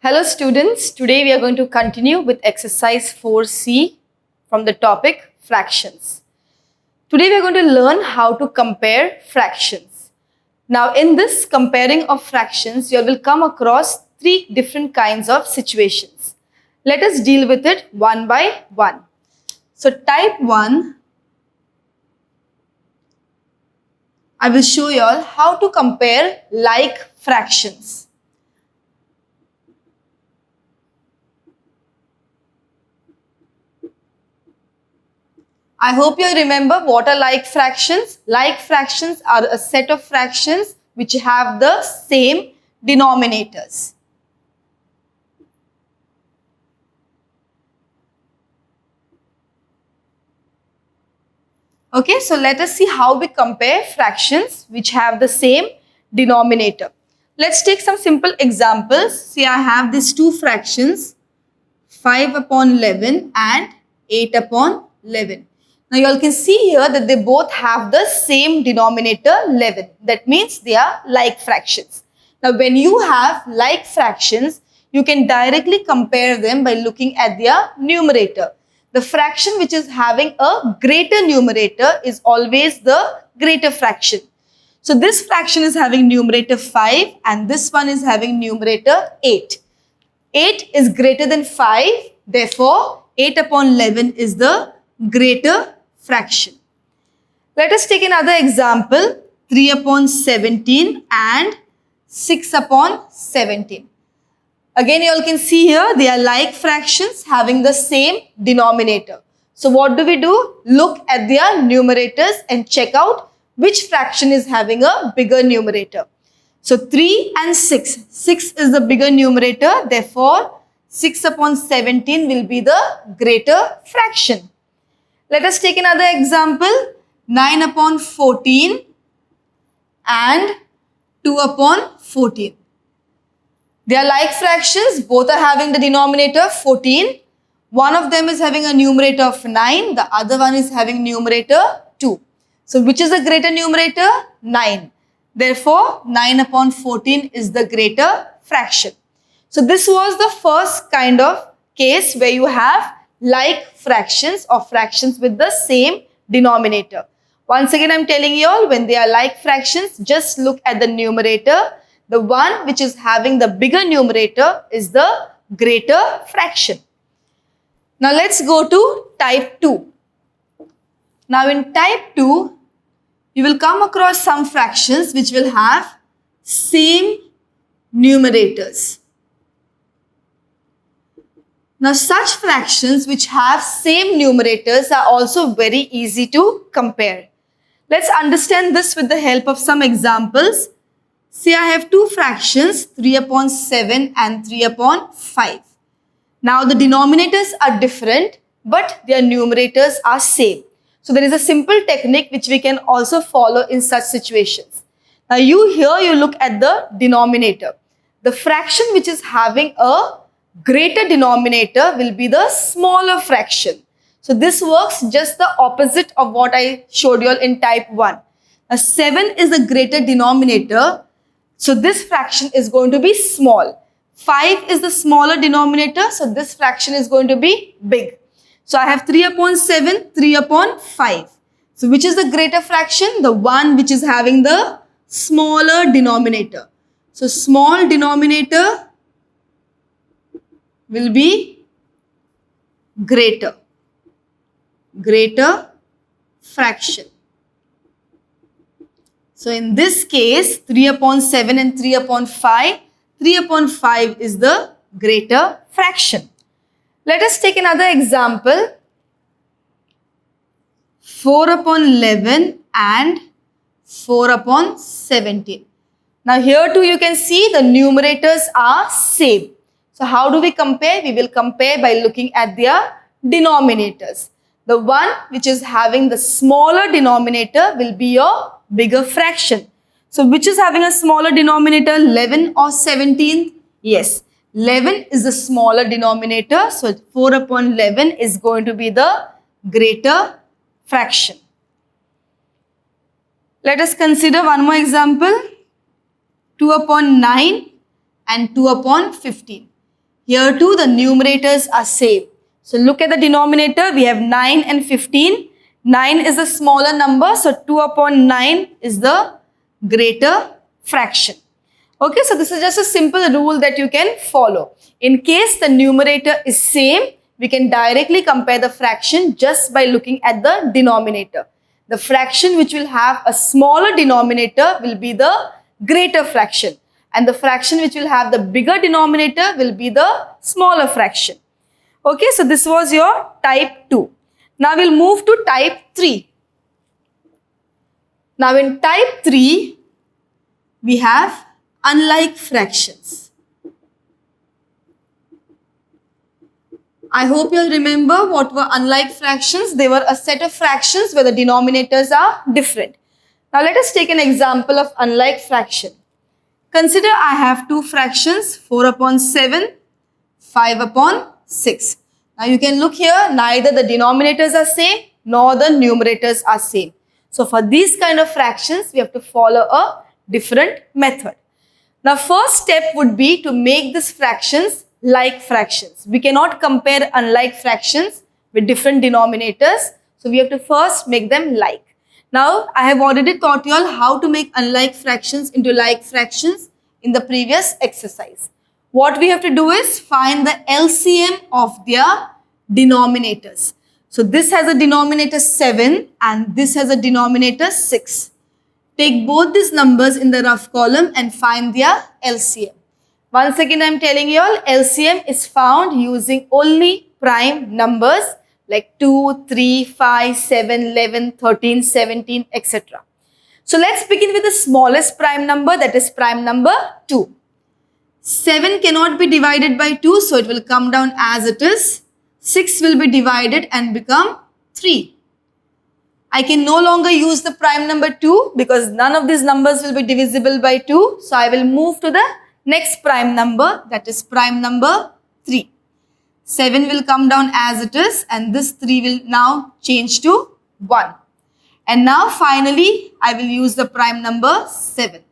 Hello students, today we are going to continue with exercise 4C from the topic fractions. Today we are going to learn how to compare fractions. Now in this comparing of fractions, you will come across three different kinds of situations. Let us deal with it one by one. So type 1, I will show you all how to compare like fractions. I hope you remember what are like fractions. Like fractions are a set of fractions which have the same denominators. Okay, so let us see how we compare fractions which have the same denominator. Let's take some simple examples. See, I have these two fractions, 5 upon 11 and 8 upon 11. Now you all can see here that they both have the same denominator 11. That means they are like fractions. Now when you have like fractions, you can directly compare them by looking at their numerator. The fraction which is having a greater numerator is always the greater fraction. So this fraction is having numerator 5 and this one is having numerator 8. 8 is greater than 5, therefore 8 upon 11 is the greater fraction. Let us take another example, 3 upon 17 and 6 upon 17. Again, you all can see here they are like fractions having the same denominator. So what do? Look at their numerators and check out which fraction is having a bigger numerator. So 3 and 6. 6 is the bigger numerator. Therefore, 6 upon 17 will be the greater fraction. Let us take another example. 9 upon 14 and 2 upon 14. They are like fractions. Both are having the denominator 14. One of them is having a numerator of 9. The other one is having numerator 2. So which is the greater numerator? 9. Therefore, 9 upon 14 is the greater fraction. So this was the first kind of case where you have like fractions or fractions with the same denominator. Once again, I am telling you all, when they are like fractions, just look at the numerator. The one which is having the bigger numerator is the greater fraction. Now let's go to type 2. Now in type 2, you will come across some fractions which will have same numerators. Now such fractions which have same numerators are also very easy to compare. Let's understand this with the help of some examples. See, I have two fractions, 3 upon 7 and 3 upon 5. Now the denominators are different, but their numerators are same. So there is a simple technique which we can also follow in such situations. Now you look at the denominator. The fraction which is having a greater denominator will be the smaller fraction. So this works just the opposite of what I showed you all in type 1. Now 7 is the greater denominator. So this fraction is going to be small. 5 is the smaller denominator. So this fraction is going to be big. So I have 3 upon 7, 3 upon 5. So which is the greater fraction? The one which is having the smaller denominator. So small denominator will be greater fraction. So in this case, 3 upon 7 and 3 upon 5, 3 upon 5 is the greater fraction. Let us take another example, 4 upon 11 and 4 upon 17. Now here too you can see the numerators are same. So how do we compare? We will compare by looking at their denominators. The one which is having the smaller denominator will be your bigger fraction. So which is having a smaller denominator, 11 or 17? Yes, 11 is the smaller denominator. So 4 upon 11 is going to be the greater fraction. Let us consider one more example, 2 upon 9 and 2 upon 15. Here too the numerators are same. So look at the denominator. We have 9 and 15. 9 is the smaller number. So 2 upon 9 is the greater fraction. Okay, so this is just a simple rule that you can follow. In case the numerator is same, we can directly compare the fraction just by looking at the denominator. The fraction which will have a smaller denominator will be the greater fraction, and the fraction which will have the bigger denominator will be the smaller fraction. Okay, so this was your type 2. Now we'll move to type 3. Now in type 3, we have unlike fractions. I hope you'll remember what were unlike fractions. They were a set of fractions where the denominators are different. Now let us take an example of unlike fraction. Consider I have two fractions, 4 upon 7, 5 upon 6. Now you can look here, neither the denominators are same nor the numerators are same. So for these kind of fractions, we have to follow a different method. Now first step would be to make these fractions like fractions. We cannot compare unlike fractions with different denominators. So we have to first make them like. Now I have already taught you all how to make unlike fractions into like fractions in the previous exercise. What we have to do is find the LCM of their denominators. So this has a denominator 7 and this has a denominator 6. Take both these numbers in the rough column and find their LCM. Once again, I am telling you all, LCM is found using only prime numbers like 2, 3, 5, 7, 11, 13, 17, etc. So let's begin with the smallest prime number, that is prime number 2. 7 cannot be divided by 2, so it will come down as it is. 6 will be divided and become 3. I can no longer use the prime number 2 because none of these numbers will be divisible by 2. So I will move to the next prime number, that is prime number 3. 7 will come down as it is and this 3 will now change to 1. And now finally I will use the prime number 7.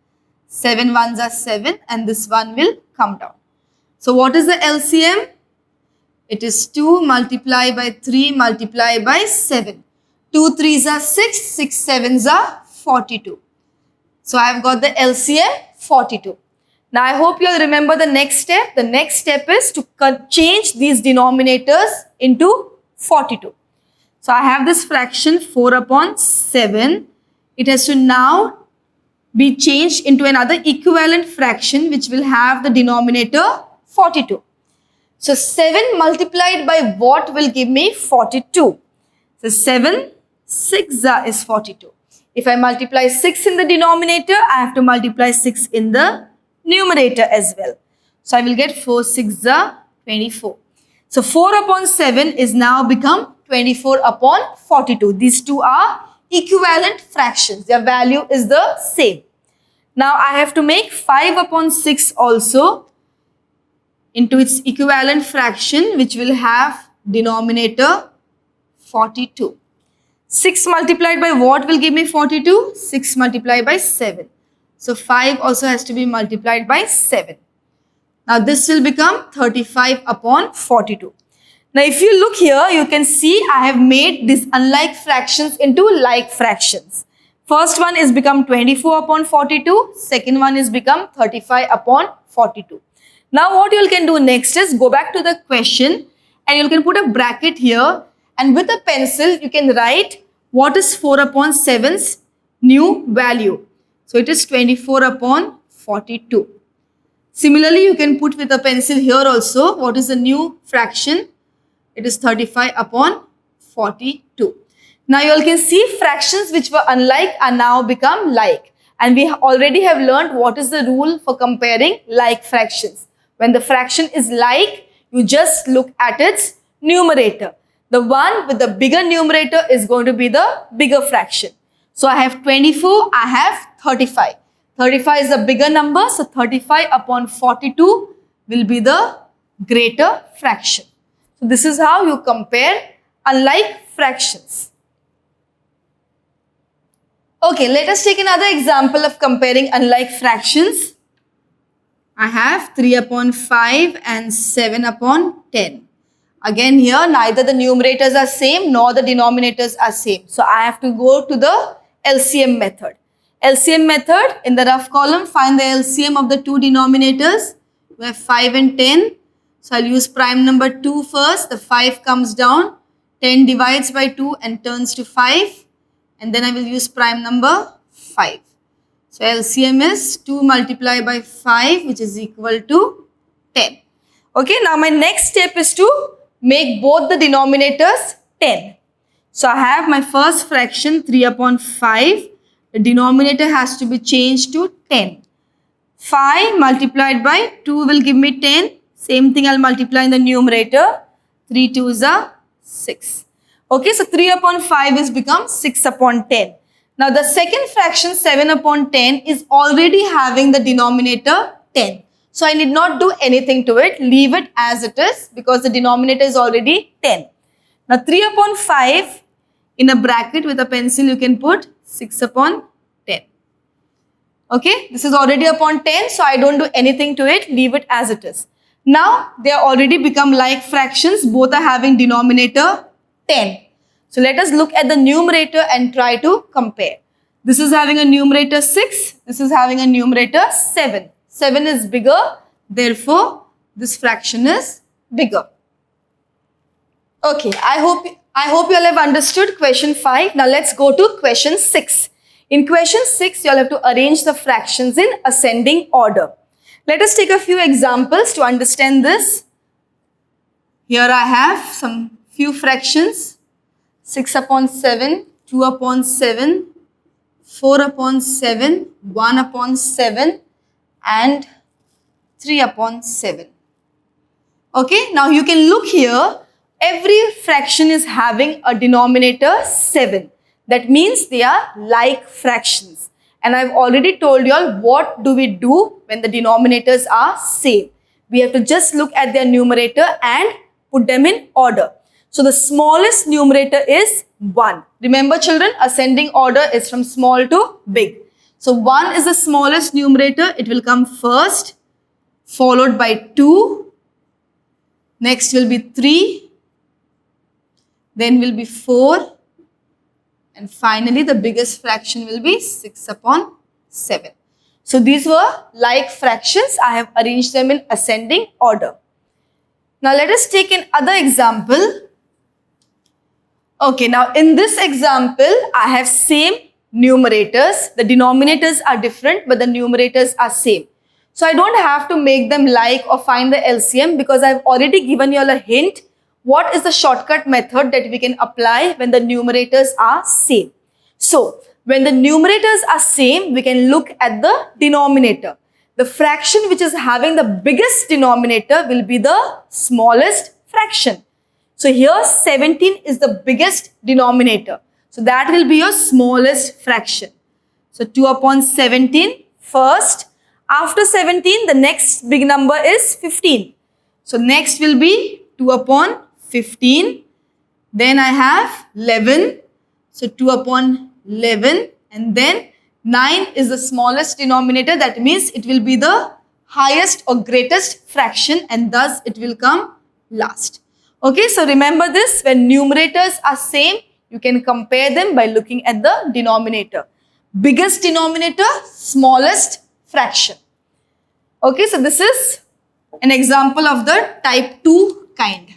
7 ones are 7 and this one will come down. So what is the LCM? It is 2 multiplied by 3 multiplied by 7. 2 3s are 6, 6 7s are 42. So I have got the LCM 42. Now I hope you all remember the next step. The next step is to change these denominators into 42. So I have this fraction 4 upon 7. It has to now be changed into another equivalent fraction which will have the denominator 42. So 7 multiplied by what will give me 42? So 7 6 is 42. If I multiply 6 in the denominator, I have to multiply 6 in the numerator as well. So I will get 4 6 24. So 4 upon 7 is now become 24 upon 42. These two are equivalent fractions. Their value is the same. Now I have to make 5 upon 6 also into its equivalent fraction which will have denominator 42. 6 multiplied by what will give me 42? 6 multiplied by 7. So 5 also has to be multiplied by 7. Now this will become 35 upon 42. Now if you look here, you can see I have made these unlike fractions into like fractions. First one is become 24 upon 42. Second one is become 35 upon 42. Now what you can do next is go back to the question and you can put a bracket here and with a pencil you can write what is 4 upon 7's new value. So it is 24 upon 42. Similarly, you can put with a pencil here also what is the new fraction. It is 35 upon 42. Now you all can see fractions which were unlike are now become like. And we already have learned what is the rule for comparing like fractions. When the fraction is like, you just look at its numerator. The one with the bigger numerator is going to be the bigger fraction. So I have 24, I have 35. 35 is the bigger number, so 35 upon 42 will be the greater fraction. So this is how you compare unlike fractions. Okay, let us take another example of comparing unlike fractions. I have 3 upon 5 and 7 upon 10. Again here neither the numerators are same nor the denominators are same. So I have to go to the LCM method. LCM method, in the rough column find the LCM of the two denominators. We have 5 and 10. So I'll use prime number 2 first. The 5 comes down. 10 divides by 2 and turns to 5. And then I will use prime number 5. So LCM is 2 multiplied by 5, which is equal to 10. Okay, now my next step is to make both the denominators 10. So I have my first fraction 3 upon 5. The denominator has to be changed to 10. 5 multiplied by 2 will give me 10. Same thing I'll multiply in the numerator. 3 2s are 6. Okay, so 3 upon 5 is become 6 upon 10. Now the second fraction 7 upon 10 is already having the denominator 10. So I need not do anything to it. Leave it as it is because the denominator is already 10. Now 3 upon 5 in a bracket with a pencil you can put 6 upon 10. Okay, this is already upon 10, so I don't do anything to it. Leave it as it is. Now they are already become like fractions. Both are having denominator 10. So let us look at the numerator and try to compare. This is having a numerator 6. This is having a numerator 7. 7 is bigger. Therefore, this fraction is bigger. Okay, I hope you all have understood question 5. Now let's go to question 6. In question 6, you all have to arrange the fractions in ascending order. Let us take a few examples to understand this. Here I have some few fractions. 6 upon 7, 2 upon 7, 4 upon 7, 1 upon 7 and 3 upon 7. Okay, now you can look here. Every fraction is having a denominator 7. That means they are like fractions. And I've already told you all what do we do when the denominators are same. We have to just look at their numerator and put them in order. So the smallest numerator is 1. Remember children, ascending order is from small to big. So 1 is the smallest numerator. It will come first, followed by 2. Next will be 3. Then will be 4. And finally the biggest fraction will be 6 upon 7. So these were like fractions. I have arranged them in ascending order. Now let us take another example. Okay, now in this example, I have same numerators. The denominators are different, but the numerators are same. So I don't have to make them like or find the LCM because I've already given you all a hint. What is the shortcut method that we can apply when the numerators are same? So when the numerators are same, we can look at the denominator. The fraction which is having the biggest denominator will be the smallest fraction. So here 17 is the biggest denominator. So that will be your smallest fraction. So 2 upon 17 first. After 17, the next big number is 15. So next will be 2 upon 15. Then I have 11. So 2 upon 11. And then 9 is the smallest denominator. That means it will be the highest or greatest fraction and thus it will come last. Okay, so remember this, when numerators are same, you can compare them by looking at the denominator. Biggest denominator, smallest fraction. Okay, so this is an example of the type 2 kind.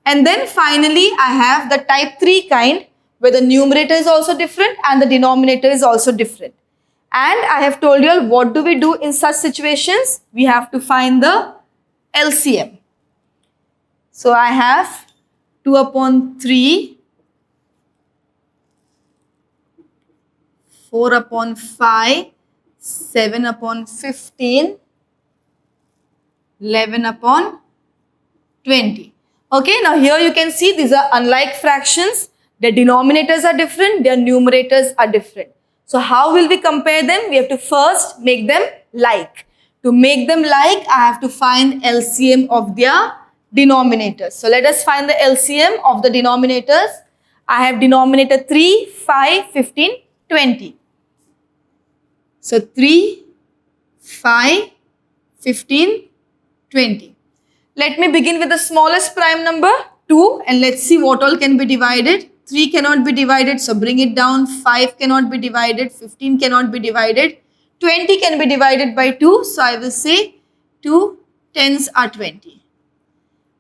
And then finally, I have the type 3 kind where the numerator is also different and the denominator is also different. And I have told you all what do we do in such situations? We have to find the LCM. So I have 2 upon 3, 4 upon 5, 7 upon 15, 11 upon 20. Okay, now here you can see these are unlike fractions. Their denominators are different, their numerators are different. So how will we compare them? We have to first make them like. To make them like, I have to find LCM of their denominators. So let us find the LCM of the denominators. I have denominator 3, 5, 15, 20. So 3, 5, 15, 20. Let me begin with the smallest prime number 2 and let's see what all can be divided. 3 cannot be divided, so bring it down. 5 cannot be divided, 15 cannot be divided, 20 can be divided by 2, so I will say 2 tens are 20.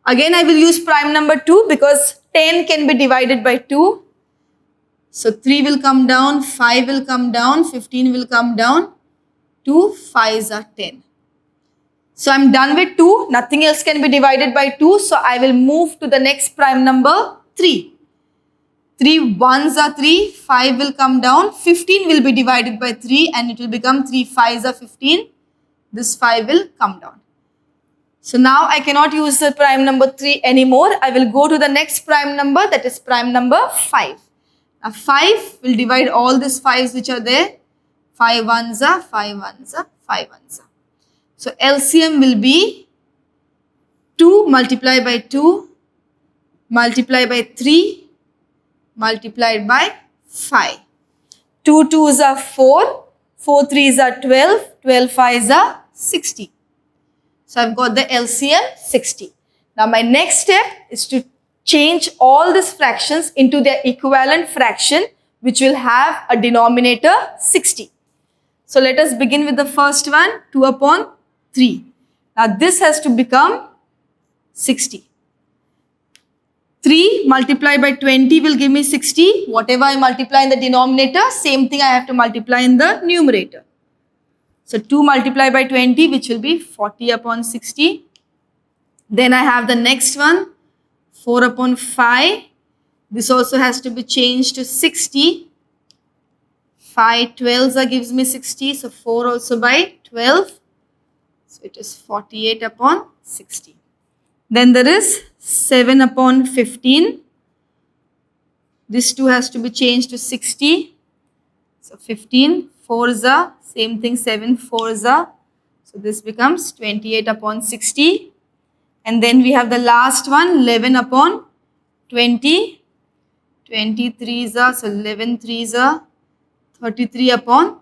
Again I will use prime number 2 because 10 can be divided by 2. So 3 will come down, 5 will come down, 15 will come down, 2 5s are 10. So I'm done with 2, nothing else can be divided by 2, so I will move to the next prime number 3. 3 1s are 3, 5 will come down, 15 will be divided by 3 and it will become 3 5s are 15. This 5 will come down. So now I cannot use the prime number 3 anymore. I will go to the next prime number, that is prime number 5. Now 5 will divide all these 5s which are there. 5 1s are, 5 1s are, 5 1s are. So LCM will be 2 multiplied by 2 multiplied by 3 multiplied by 5. 2 2s are 4, 4 3s are 12, 12 5s are 60. So I've got the LCM 60. Now my next step is to change all these fractions into their equivalent fraction which will have a denominator 60. So let us begin with the first one, 2 upon 3. Now this has to become 60. 3 multiplied by 20 will give me 60. Whatever I multiply in the denominator, same thing I have to multiply in the numerator. So 2 multiplied by 20 which will be 40 upon 60. Then I have the next one, 4 upon 5. This also has to be changed to 60. 5 12s gives me 60. So 4 also by 12. So it is 48 upon 60. Then there is 7 upon 15. This 2 has to be changed to 60. So 15, 4s are, same thing, 7 4s are. So this becomes 28 upon 60. And then we have the last one, 11 upon 20. 23s are, so 11 3s are, 33 upon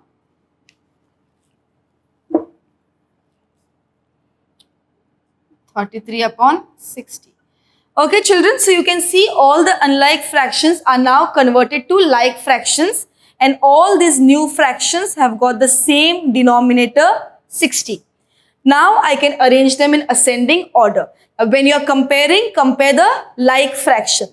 60. Okay children, so you can see all the unlike fractions are now converted to like fractions and all these new fractions have got the same denominator 60. Now I can arrange them in ascending order. When you are comparing, compare the like fraction.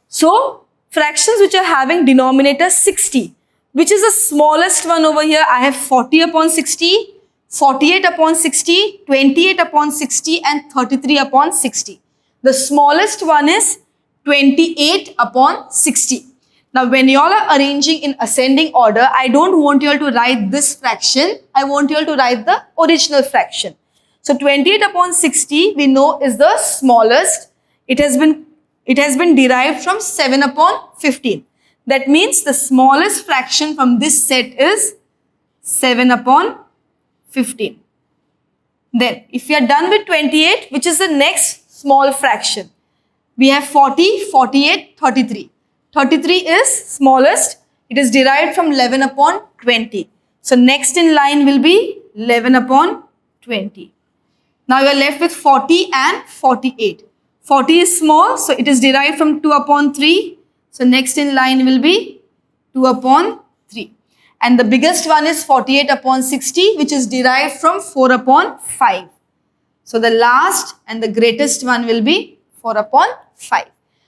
So fractions which are having denominator 60, which is the smallest one over here, I have 40 upon 60, 48 upon 60, 28 upon 60 and 33 upon 60. The smallest one is 28 upon 60. Now when you all are arranging in ascending order, I don't want you all to write this fraction. I want you all to write the original fraction. So 28 upon 60 we know is the smallest. It has been derived from 7 upon 15. That means the smallest fraction from this set is 7 upon 15. Then if we are done with 28, which is the next small fraction, we have 40, 48, 33. 33 is smallest. It is derived from 11 upon 20. So next in line will be 11 upon 20. Now we are left with 40 and 48. 40 is small, so it is derived from 2 upon 3. So next in line will be 2 upon 3. And the biggest one is 48 upon 60, which is derived from 4 upon 5. So the last and the greatest one will be 4 upon 5.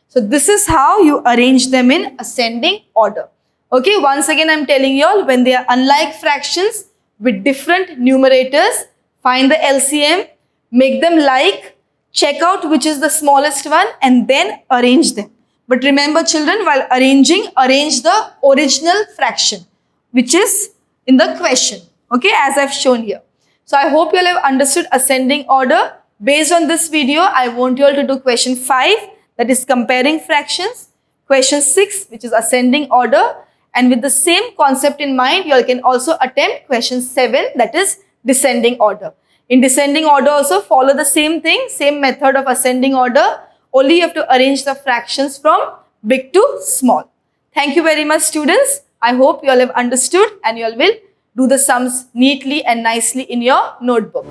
So this is how you arrange them in ascending order. Okay, once again I am telling you all, when they are unlike fractions with different numerators, find the LCM, make them like, check out which is the smallest one and then arrange them. But remember children, while arranging, arrange the original fraction which is in the question, okay, as I've shown here. So I hope you all have understood ascending order. Based on this video, I want you all to do question 5, that is comparing fractions, question 6, which is ascending order, and with the same concept in mind, you all can also attempt question 7, that is descending order. In descending order also follow the same thing, same method of ascending order, only you have to arrange the fractions from big to small. Thank you very much students. I hope you all have understood and you all will do the sums neatly and nicely in your notebook.